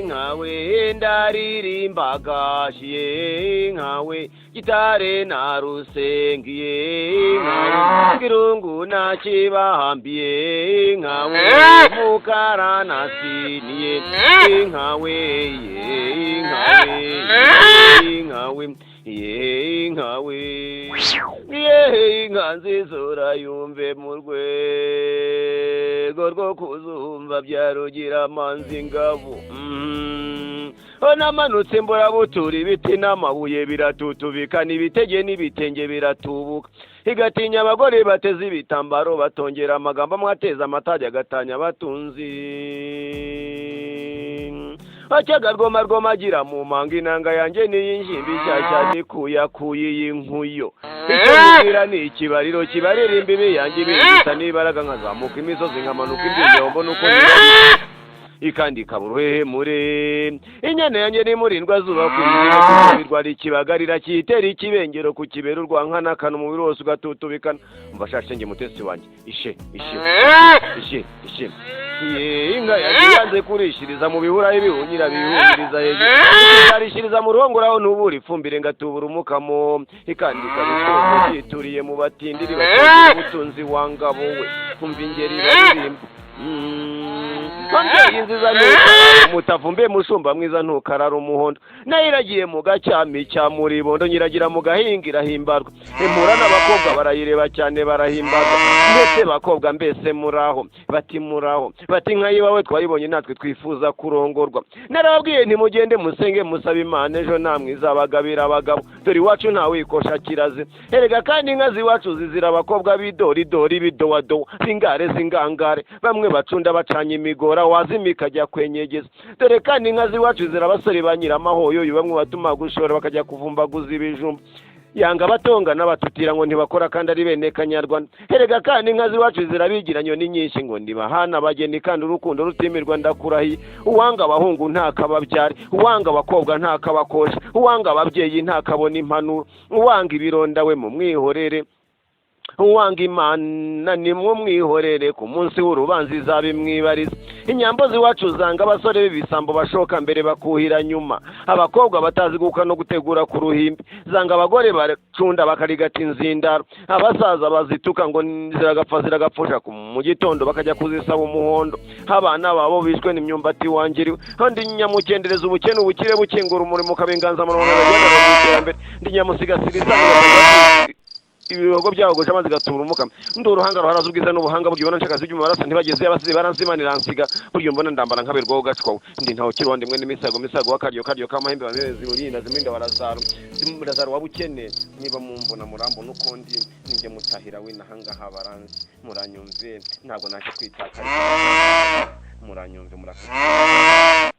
nkawe ndaririmbagashiye nkawe gitare narusengiye nkawe kirungu nakibahambiye nkawe mukara nasiniye nkawe nkawe inka nzizora yumve mu rwego rwo kuzumva bya Rugiramanzi ingabo namanutse mbura butura ibiti n'amabuye biratutubika n'ibitege n'ibitenge biratubuka igatinya abagore bateze ibitambaro batongera amagambo mwateza amatage agatanya batunzi Achaga rwoma agira mu manga inanga yanjye n'iy'injimbi nshyashya nikuyakuye y'inkuyo icyo mubwira ni ikibariro kibarira imbibi yanjye ibirigisa n'ibaraga nkazamuka imisozi nkamanuka iby'igihombo nuko ikandi kaburuhehe mure inyana yanjye ni murindwa zuba kwirira birwara ikibagarira kitera ikibengero ku kibero urwankana kana umubiri wose ugatutubikana mbashashe nge mutesi wanjye ishe inga yanze kurishiriza mu bihura ibihunyira bihumiriza hejuru arishiriza mu ruhonguraho n'ubura ifumbire ngatubura umukamo ikandi kabisho yituriye mu batindiri batunze ubutunzi wangabo we kumva ingeri baririmba Pambe inziza mutavumbe mushumba mwiza ntukarara umuhondo nayiragiye mu gacyami cya muribondo nyiragira mu gahingira himbarwa impura n'abakobwa barayireba cyane barahimbarwa ndetse bakobwa mbese muraho bati nkayibawe twayibonye natwe twifuza kurongorwa narababwiye ntimugende musenge musaba Imana ejo namwe izabagabira abagabo dore iwacu ntawikosha kiraze erega kandi inka ziwacu zizira abakobwa bidori bidowadowa zingare bamwe bacunda bacanye imigora wazimika ajya kwenyegeza dore kandi inka ziwacu zira abasore banyira amahoyo bamwe batuma gushora bakajya kuvumbaguza ibijumba yanga batonga n'abatutira ngo ntibakora kandi ari bene kanyarwanda herega kandi inka ziwacu zirabigira nyoni nyinshi ngo ndibahana abageni kandi urukundo rutimirwa ndakurahiye uwanga abahungu ntakababyare uwanga abakobwa ntakabakosha uwanga ababyeyi ntakabona impanuro uwanga ibironda we mu mwihorere uwanga Imana nimwe mwihorere ku munsi w'urubanza izabimwibariza inyambo ziwacu zanga abasore b'ibisambo bashoka mbere bakuhira nyuma abakobwa batazi guka no gutegura ku ruhimbi zanga abagore bacunda bakarigata inzindaro abasaza bazituka ngo ziragapfusha mu gitondo bakajya kuzisaba umuhondo abana babo bishwe n'imyumbati wangiriwe kandi nyamukendereza ubukene ubukire bukingura umurimo kabinganza mu Rwanda bagenda mu iterambere ndi nyamusigasiriza ibihogo byaho goje amazi gatura umukama ndo uruhanga ruharaza ubwiza n'ubuhanga bwibona nshakazi by'umu barasa ntibageze abasize baransimanira nsiga buryo mbona ndambara nkaberwaho gacwawe ndi ntaho kironde mwe n'imisago wakaryo kamahembe bameze urinda ziminda barazaro wabukene niba mumbona murambo nukondi ninge mutahira we nahanga habaranze muranyumve ntabwo naje kwitaka muranyumve murakaka